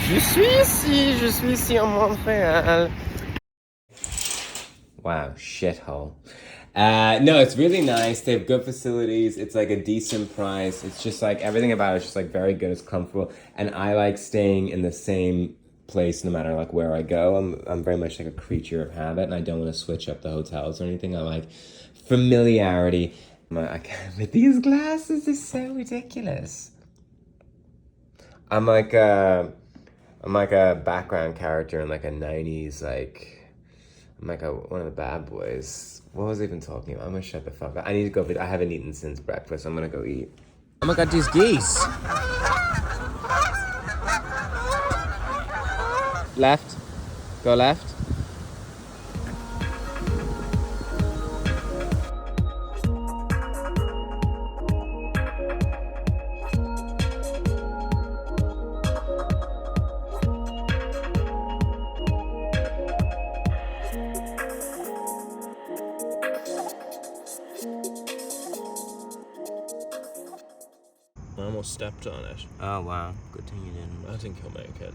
Je suis ici en Montréal. Wow, shithole. No, it's really nice. They have good facilities. It's like a decent price. It's just like everything about it's just like very good. It's comfortable, and I like staying in the same place no matter like where I go. I'm very much like a creature of habit, and I don't want to switch up the hotels or anything. I like familiarity. With these glasses is so ridiculous. I'm like a background character in like a 90s like. I'm like one of the bad boys. What was I even talking about? I'm gonna shut the fuck up. I need to go, I haven't eaten since breakfast. I'm gonna go eat. Oh my god, these geese. Left. Go left. I almost stepped on it. Oh wow, good thing you didn't. I think he'll make it.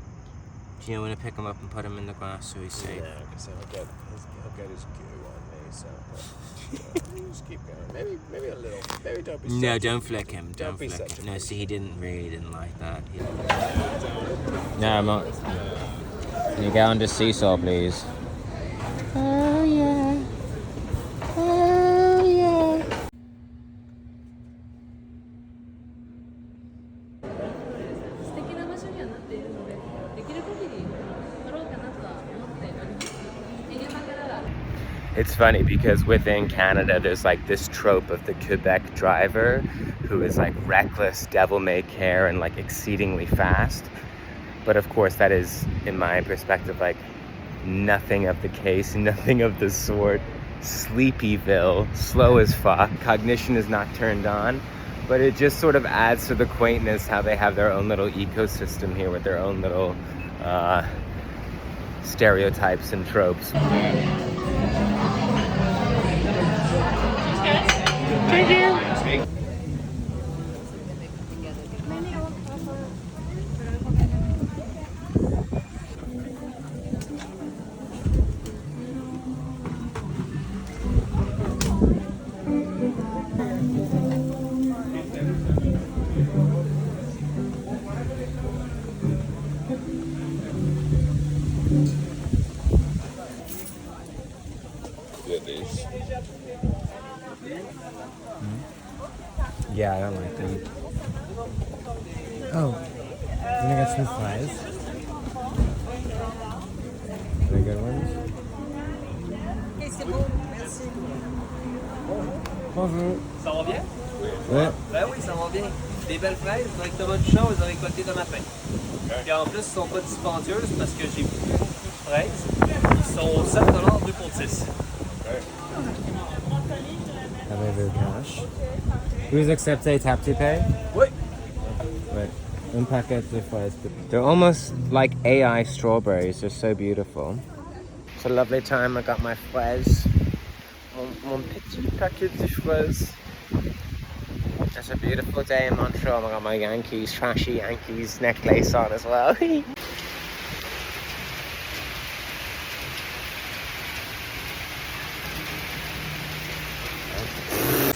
Do you want to pick him up and put him in the glass so he's safe? Yeah, because he'll get his goo on me, so just keep going. Maybe a little. Maybe don't be. No, don't flick him. Don't be flick such him. a No, bitch. see, he really didn't like that. No, I'm not. Can you get on the seesaw, please? Oh yeah. Oh yeah. It's funny because within Canada, there's like this trope of the Quebec driver who is like reckless, devil-may-care, and like exceedingly fast. But of course, that is, in my perspective, like nothing of the case, nothing of the sort. Sleepyville, slow as fuck, cognition is not turned on. But it just sort of adds to the quaintness how they have their own little ecosystem here with their own little stereotypes and tropes. Thank you. Goodness. Yeah, I don't like them. Oh, I'm gonna get some fries. Are they good ones? Bonjour. Ça va bien? Ouais. Ben oui, ça va bien. Des belles fraises, directement du champ, vous avez récolté de matin. Puis en plus, elles sont pas dispendieuses parce que j'ai beaucoup de fraises. Ils sont 7 $, 2 pour 10. Avez-vous cash? Vous acceptez tap to pay? Oui. Ouais. Un paquet de fraises. They're almost like AI strawberries. They're so beautiful. It's a lovely time. I got my fraises. Mon petit paquet de fraises. It's a beautiful day in Montreal. I got my Yankees, trashy Yankees necklace on as well.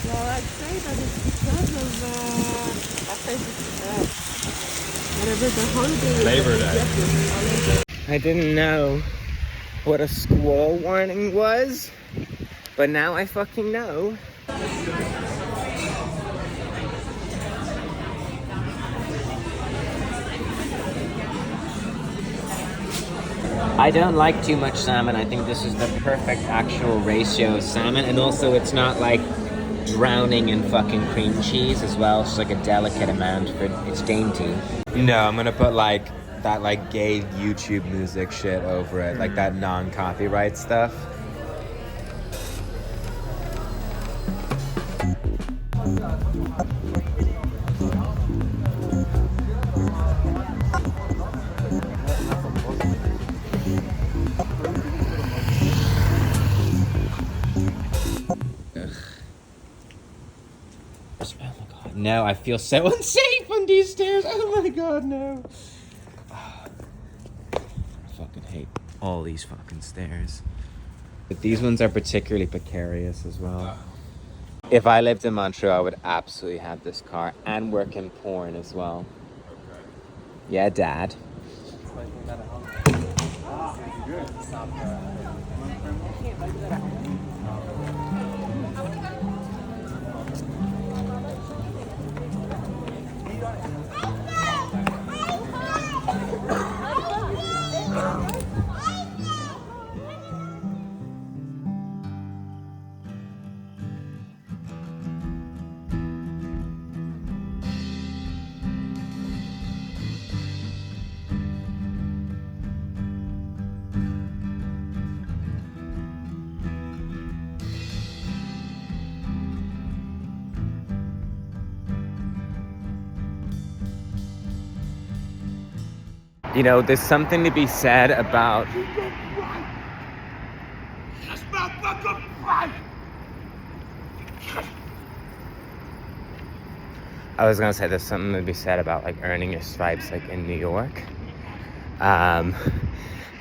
Well, I'd say that it's because of whatever the holiday Labor Day. I didn't know what a squall warning was, but now I fucking know. I don't like too much salmon. I think this is the perfect actual ratio of salmon, and also it's not like drowning in fucking cream cheese as well. It's like a delicate amount, but it's dainty. No, I'm gonna put like that like gay YouTube music shit over it, like that non-copyright stuff. No, I feel so unsafe on these stairs. Oh my god, no. fucking hate all these fucking stairs. But these ones are particularly precarious as well. If I lived in Montreal, I would absolutely have this car and work in porn as well. Okay. Yeah, Dad. You know, there's something to be said about I was gonna say there's something to be said about like earning your stripes like in New York.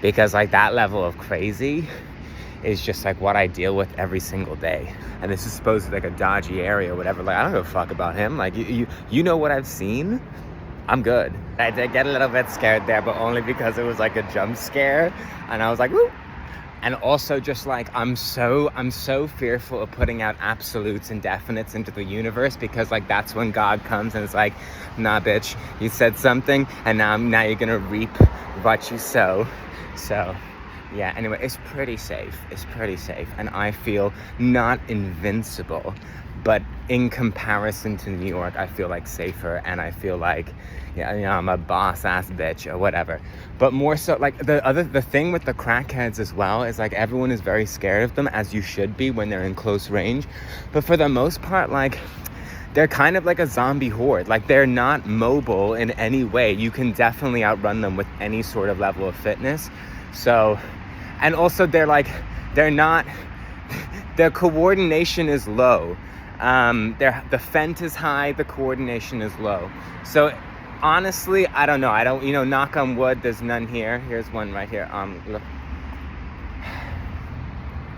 Because like that level of crazy is just like what I deal with every single day. And this is supposed to be like a dodgy area or whatever. Like I don't give a fuck about him. Like you know what I've seen? I'm good. I did get a little bit scared there, but only because it was like a jump scare. And I was like, woo! And also just like, I'm so fearful of putting out absolutes and definites into the universe, because like that's when God comes and it's like, nah, bitch, you said something and now you're gonna reap what you sow. So yeah, anyway, it's pretty safe. And I feel not invincible, but in comparison to New York, I feel like safer, and I feel like, yeah, you know, I'm a boss ass bitch or whatever. But more so, like the thing with the crackheads as well is like everyone is very scared of them, as you should be when they're in close range. But for the most part, like they're kind of like a zombie horde. Like they're not mobile in any way. You can definitely outrun them with any sort of level of fitness. So, and also they're not, their coordination is low. The fent is high, the coordination is low. So honestly, I don't know. You know, knock on wood, there's none here. Here's one right here. Look.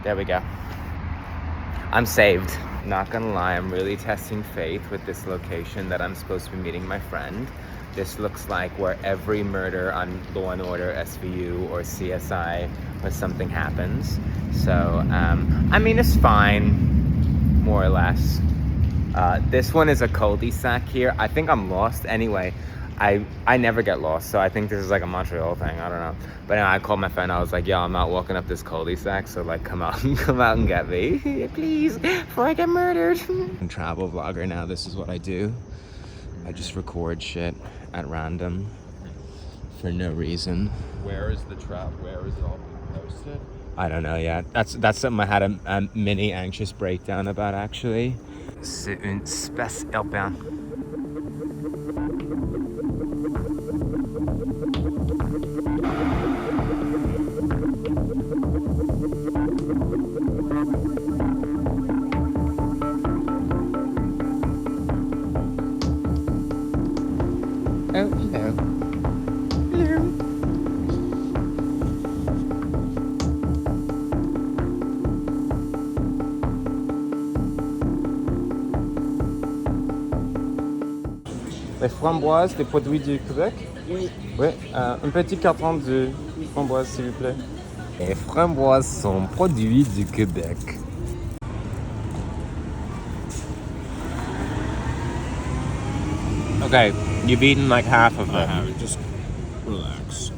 There we go. I'm saved. Not gonna lie, I'm really testing faith with this location that I'm supposed to be meeting my friend. This looks like where every murder on Law & Order, SVU, or CSI or something happens. So, I mean, it's fine, more or less. This one is a cul-de-sac here. I think I'm lost. Anyway, I never get lost, so I think this is like a Montreal thing. I don't know. But anyway, I called my friend. I was like, yo, I'm not walking up this cul-de-sac, so like come out and get me, please, before I get murdered. I'm a travel vlogger now. This is what I do. I just record shit at random for no reason. Where is the trap? Where is it all being posted? I don't know yet. That's something I had a mini anxious breakdown about, actually. C'est une espèce urbaine. Oh, hello. Hello. Les framboises, des produits du Québec? Oui. Oui, un petit carton de framboises, s'il vous plaît. Les framboises sont produits du Québec. Okay, you've eaten like half of them. I haven't. Just relax.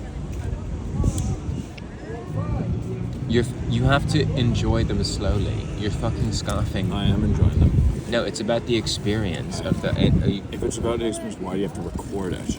You have to enjoy them slowly. You're fucking scoffing. I am enjoying them. No, it's about the experience of the... If it's about the experience, why do you have to record it?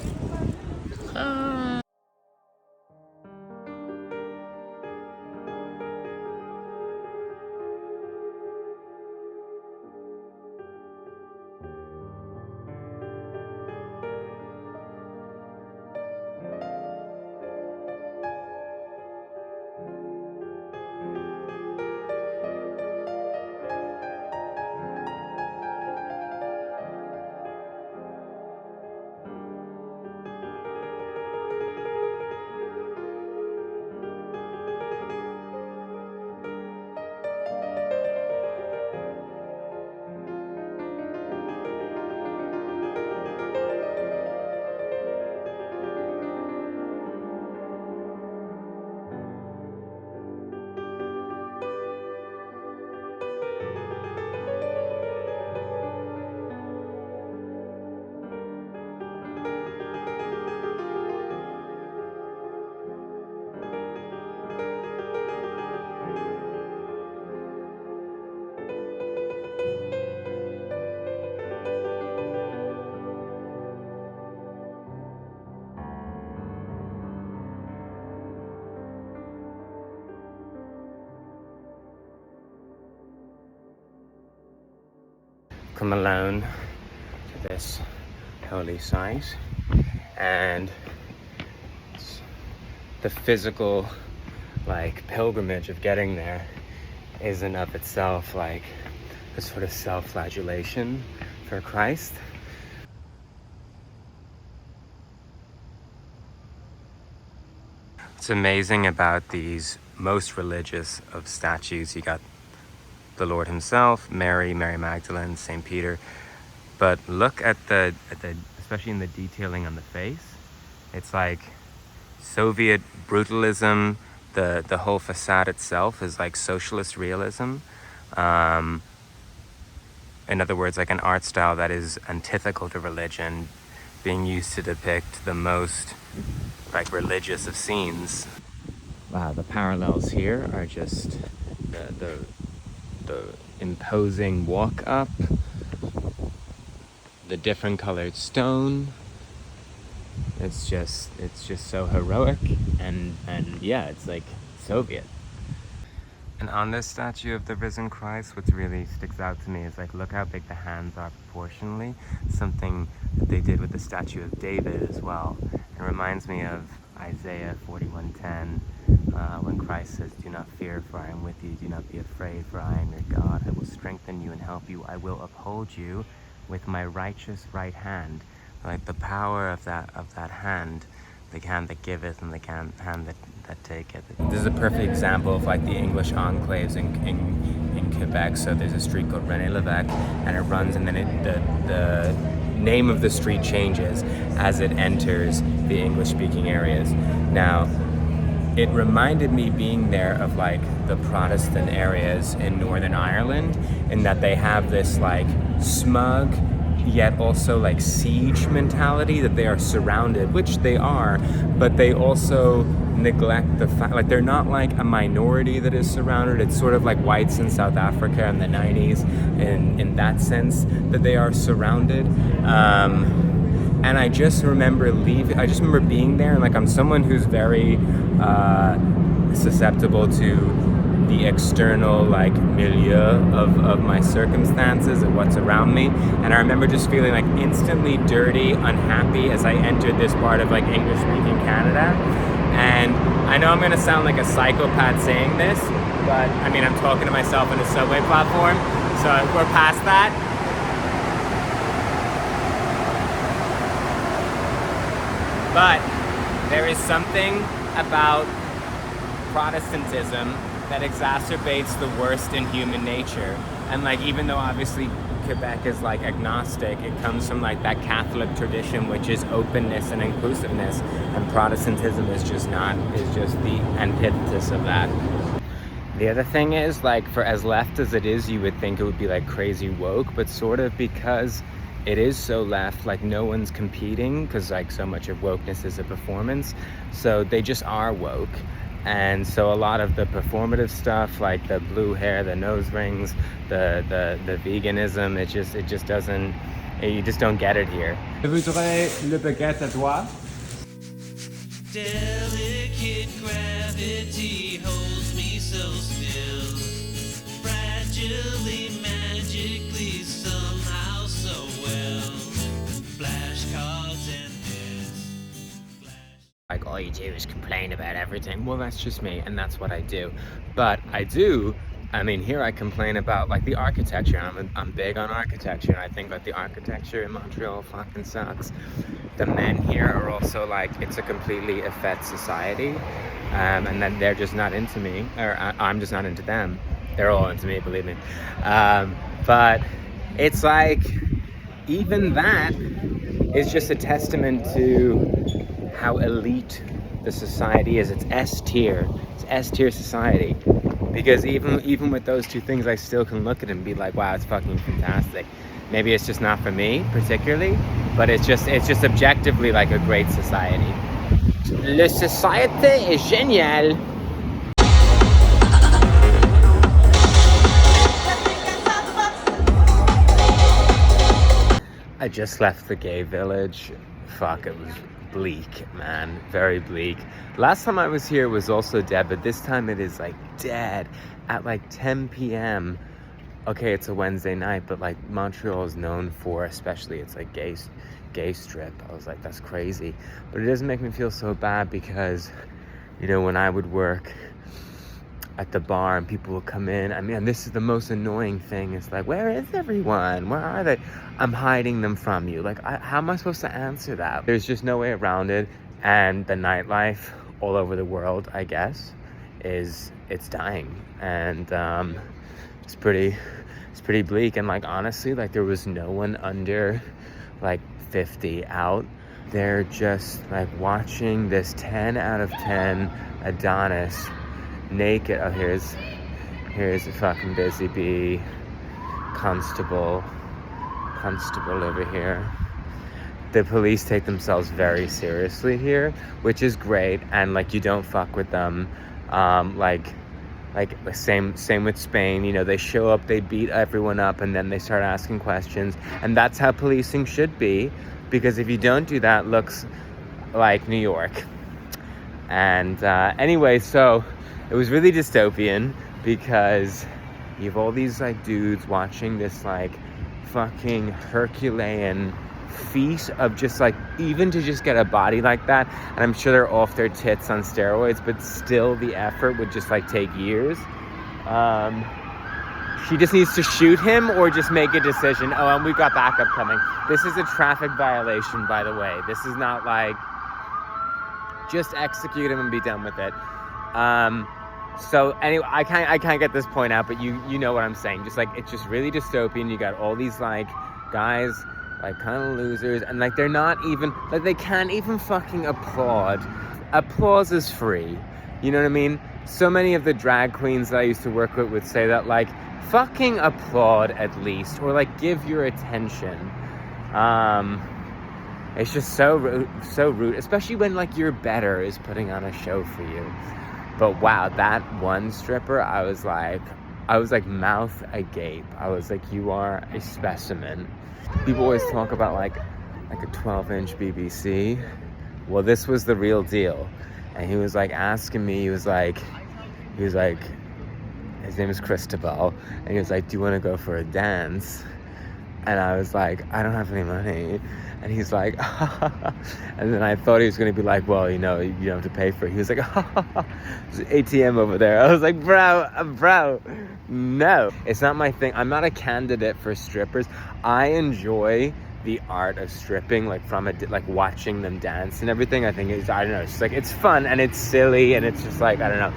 come alone to this holy site, and the physical like pilgrimage of getting there is in of itself like a sort of self-flagellation for Christ. What's amazing about these most religious of statues, you got the Lord himself, Mary Magdalene, St. Peter, but look at the especially in the detailing on the face, it's like Soviet brutalism. The whole facade itself is like socialist realism. In other words, like an art style that is antithetical to religion, being used to depict the most like religious of scenes. Wow, the parallels here are just the imposing walk up, the different colored stone. It's just so heroic, and yeah, it's like Soviet. And on this statue of the risen Christ, what really sticks out to me is like, look how big the hands are proportionally. Something that they did with the statue of David as well. It reminds me of Isaiah 41:10, when Christ says, "Do not fear, for I am with you. Do not be afraid, for I am your God. I will strengthen you and help you. I will uphold you with my righteous right hand." Like the power of that hand, the hand that giveth and the hand that taketh. This is a perfect example of like the English enclaves in Quebec. So there's a street called René Lévesque, and it runs, and then the name of the street changes as it enters the English-speaking areas. Now, it reminded me being there of like the Protestant areas in Northern Ireland, in that they have this like smug yet also like siege mentality, that they are surrounded, which they are, but they also neglect the fact, like they're not like a minority that is surrounded. It's sort of like whites in South Africa in the 90s in that sense, that they are surrounded. And I just remember being there, and like I'm someone who's very susceptible to the external like milieu of my circumstances and what's around me, and I remember just feeling like instantly dirty, unhappy as I entered this part of like English-speaking Canada. And I know I'm gonna sound like a psychopath saying this, but I mean, I'm talking to myself on a subway platform, so we're past that. But there is something about Protestantism that exacerbates the worst in human nature. And like, even though obviously Quebec is like agnostic, it comes from like that Catholic tradition, which is openness and inclusiveness, and Protestantism is just the antithesis of that. The other thing is, like, for as left as it is, you would think it would be like crazy woke, but sort of because it is so left, like no one's competing, because like so much of wokeness is a performance, so they just are woke. And so a lot of the performative stuff, like the blue hair, the nose rings, the veganism, it just doesn't, you just don't get it here. Je voudrais le baguette à toi. Delicate gravity holds me so still, fragilely, magically, somehow so well. Flashcards and Like, all you do is complain about everything. Well, that's just me, and that's what I do. But I mean, here I complain about like the architecture. I'm big on architecture, and I think that the architecture in Montreal fucking sucks. The men here are also like, it's a completely effete society, and then they're just not into me, or I'm just not into them. They're all into me, believe me. But it's like, even that is just a testament to how elite the society is. It's S-tier. It's S-tier society. Because even with those two things, I still can look at it and be like, wow, it's fucking fantastic. Maybe it's just not for me particularly, but it's just objectively like a great society. Le société est génial. I just left the gay village. Fuck, it was bleak, man. Very bleak. Last time I was here was also dead, but this time it is like dead. At like 10 p.m. okay, it's a Wednesday night, but like Montreal is known for, especially it's like gay strip. I was like, that's crazy. But it doesn't make me feel so bad because, you know, when I would work at the bar and people would come in, I mean, this is the most annoying thing. It's like, where is everyone? Where are they? I'm hiding them from you. Like, how am I supposed to answer that? There's just no way around it. And the nightlife all over the world, I guess, it's dying. And it's pretty bleak. And like, honestly, like there was no one under like 50 out. They're just like watching this 10 out of 10 Adonis naked. Oh, here's a fucking busy bee constable over here. The police take themselves very seriously here, which is great. And like, you don't fuck with them. Like same with Spain, you know, they show up, they beat everyone up, and then they start asking questions. And that's how policing should be, because if you don't do that, it looks like New York. And anyway, so it was really dystopian because you have all these like dudes watching this like fucking Herculean feat of just like, even to just get a body like that. And I'm sure they're off their tits on steroids, but still the effort would just like take years. She just needs to shoot him or just make a decision. Oh, and we've got backup coming. This is a traffic violation, by the way. This is not like just execute him and be done with it. So anyway, I can't get this point out, but you know what I'm saying. Just like, it's just really dystopian. You got all these like guys, like kind of losers, and like they're not even, like they can't even fucking applaud. Applause is free. You know what I mean? So many of the drag queens that I used to work with would say that, like, fucking applaud at least, or like give your attention. It's just so rude, especially when like your better is putting on a show for you. But wow, that one stripper, I was like mouth agape. I was like, you are a specimen. People always talk about like a 12-inch BBC. Well, this was the real deal. And he was like asking me, he was like, his name is Cristobal, and he was like, do you want to go for a dance? And I was like, I don't have any money. And he's like, and then I thought he was going to be like, well, you know, you don't have to pay for it. He was like, there's an ATM over there. I was like, bro, no. It's not my thing. I'm not a candidate for strippers. I enjoy the art of stripping, like from like watching them dance and everything. I think it's, I don't know, it's just like, it's fun and it's silly and it's just like, I don't know.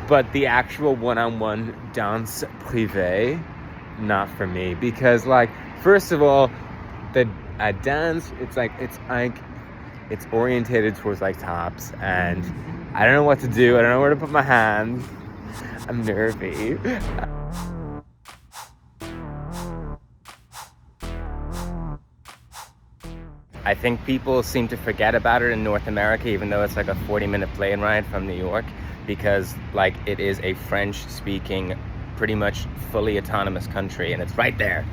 But the actual one-on-one dance privé, not for me, because like, first of all, the dance, it's orientated towards like tops, and I don't know what to do. I don't know where to put my hands. I'm nervy. I think people seem to forget about it in North America, even though it's like a 40-minute plane ride from New York, because like it is a French-speaking, pretty much fully autonomous country, and it's right there.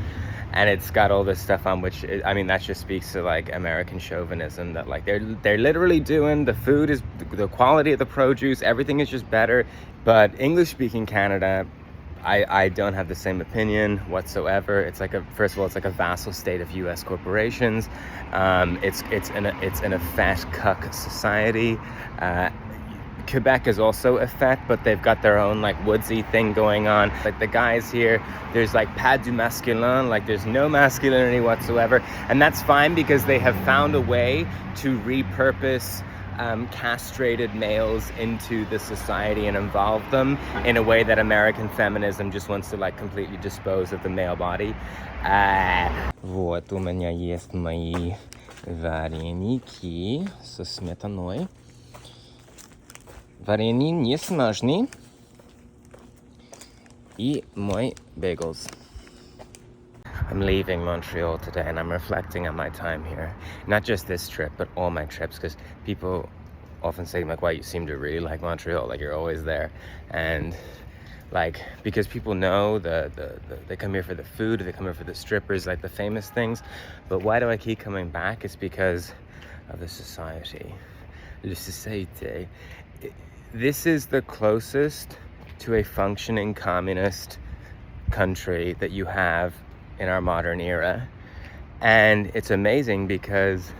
And it's got all this stuff on, which, I mean, that just speaks to like American chauvinism, that like they're literally doing, the food is, the quality of the produce, everything is just better. But English-speaking Canada, I don't have the same opinion whatsoever. It's like first of all, it's like a vassal state of U.S. corporations. It's in a fat cuck society. Quebec is also a fete, but they've got their own like woodsy thing going on. Like the guys here, there's like pas du masculin, like there's no masculinity whatsoever. And that's fine because they have found a way to repurpose castrated males into the society and involve them in a way that American feminism just wants to like completely dispose of the male body. Вот, у меня есть мои вареники со сметаной. Варенье не смажный. И мой bagels. I'm leaving Montreal today and I'm reflecting on my time here. Not just this trip, but all my trips, because people often say, like, wow, you seem to really like Montreal, like you're always there. And like, because people know they come here for the food, they come here for the strippers, like the famous things. But why do I keep coming back? It's because of the society. Le société. This is the closest to a functioning communist country that you have in our modern era. And it's amazing because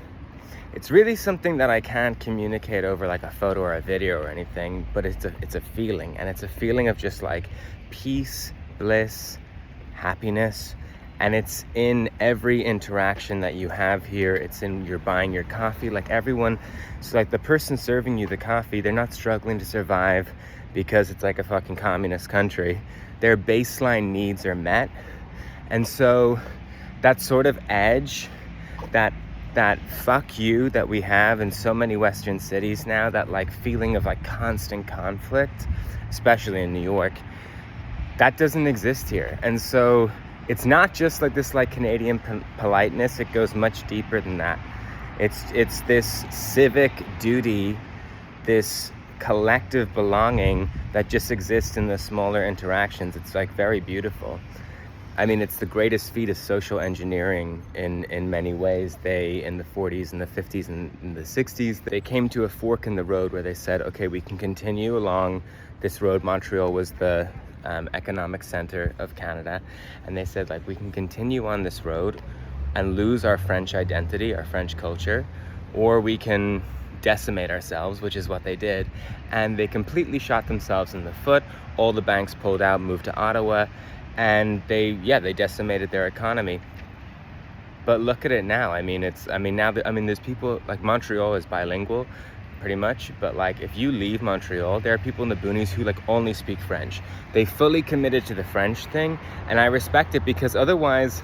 it's really something that I can't communicate over like a photo or a video or anything, but it's a feeling, and it's a feeling of just like peace, bliss, happiness, and it's in every interaction that you have here. It's in you're buying your coffee, like everyone, so like the person serving you the coffee, they're not struggling to survive because it's like a fucking communist country. Their baseline needs are met. And so that sort of edge, that fuck you that we have in so many Western cities now, that like feeling of like constant conflict, especially in New York, that doesn't exist here. And so it's not just like this like Canadian politeness, it goes much deeper than that. It's this civic duty, this collective belonging that just exists in the smaller interactions. It's like very beautiful. I mean, it's the greatest feat of social engineering in many ways. They, in the 40s and the 50s and in the 60s, they came to a fork in the road where they said, okay, we can continue along this road. Montreal was the economic center of Canada. And they said, like, we can continue on this road and lose our French identity, our French culture, or we can decimate ourselves, which is what they did. And they completely shot themselves in the foot. All the banks pulled out, moved to Ottawa, and they decimated their economy. But look at it now. There's people like Montreal is bilingual pretty much, but like if you leave Montreal, there are people in the boonies who like only speak French. They fully committed to the French thing, and I respect it, because otherwise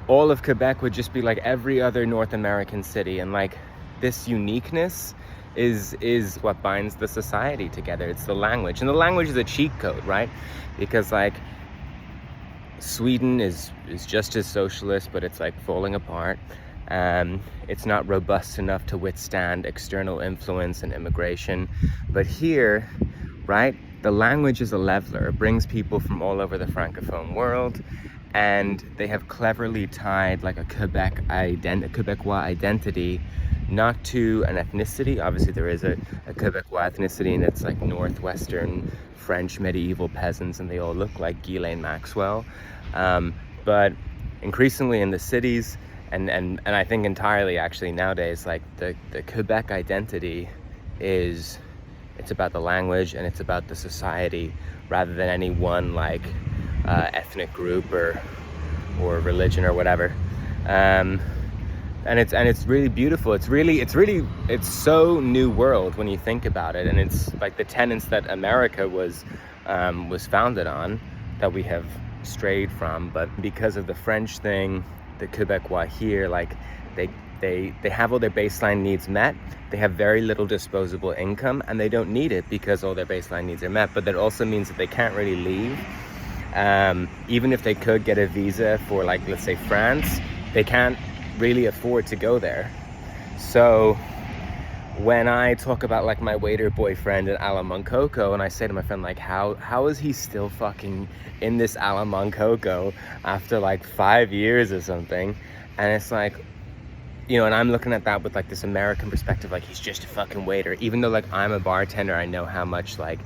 all of Quebec would just be like every other North American city, and like this uniqueness is what binds the society together. It's the language, and the language is a cheat code, right? Because like Sweden is just as socialist, but it's like falling apart. It's not robust enough to withstand external influence and immigration. But here, right, the language is a leveler. It brings people from all over the Francophone world, and they have cleverly tied like a Quebecois identity, not to an ethnicity. Obviously there is a Quebecois ethnicity, and it's like northwestern French medieval peasants, and they all look like Ghislaine Maxwell. But increasingly in the cities, and I think entirely actually nowadays, like the Quebec identity it's about the language, and it's about the society rather than any one like ethnic group or religion or whatever. And it's really beautiful. It's so new world when you think about it, and it's like the tenets that America was founded on that we have strayed from. But because of the French thing, the Quebecois here, like they have all their baseline needs met. They have very little disposable income, and they don't need it because all their baseline needs are met. But that also means that they can't really leave. Even if they could get a visa for like, let's say France, they can't really afford to go there. So when I talk about like my waiter boyfriend in Alamoncoko, and I say to my friend, like, how is he still fucking in this Alamoncoko after like 5 years or something? And it's like, you know, and I'm looking at that with like this American perspective, like he's just a fucking waiter, even though like I'm a bartender, I know how much like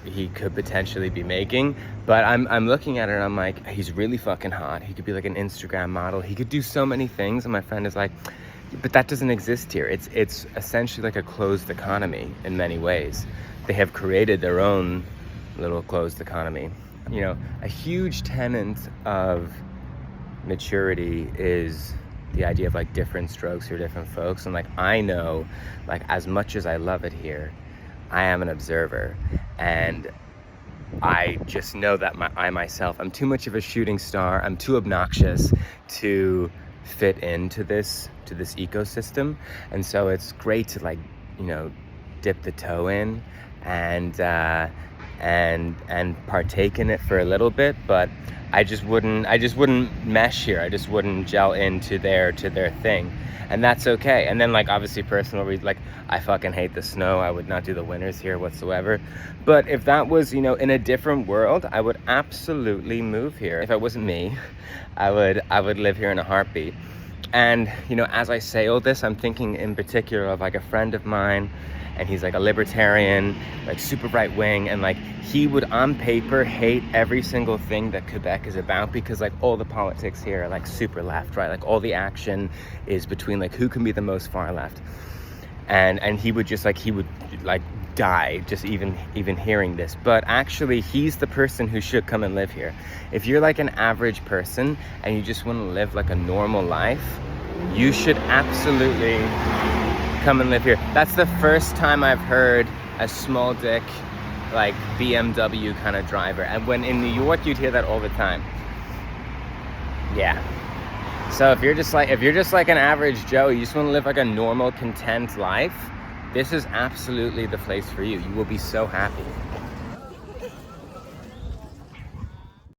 he could potentially be making. But I'm looking at it and I'm like, he's really fucking hot. He could be like an Instagram model. He could do so many things. And my friend is like, but that doesn't exist here. It's essentially like a closed economy in many ways. They have created their own little closed economy. You know, a huge tenet of maturity is the idea of like different strokes for different folks. And like, I know, like, as much as I love it here, I am an observer, and I just know that I myself, I'm too much of a shooting star. I'm too obnoxious to fit into this ecosystem. And so it's great to like, you know, dip the toe in and partake in it for a little bit, but I just wouldn't mesh here. I just wouldn't gel into their thing. And that's okay. And then like obviously personal reasons, like I fucking hate the snow. I would not do the winters here whatsoever. But if that was, you know, in a different world, I would absolutely move here. If it wasn't me, I would live here in a heartbeat. And, you know, as I say all this, I'm thinking in particular of like a friend of mine, and he's like a libertarian, like super right wing, and like he would on paper hate every single thing that Quebec is about, because like all the politics here are like super left, right? Like all the action is between like who can be the most far left, and he would just like die just even hearing this. But actually he's the person who should come and live here. If you're like an average person and you just want to live like a normal life, you should absolutely come and live here. That's the first time I've heard a small dick like BMW kind of driver, and when in New York you'd hear that all the time. Yeah, so if you're just like an average Joe, you just want to live like a normal, content life, this is absolutely the place for you. You will be so happy.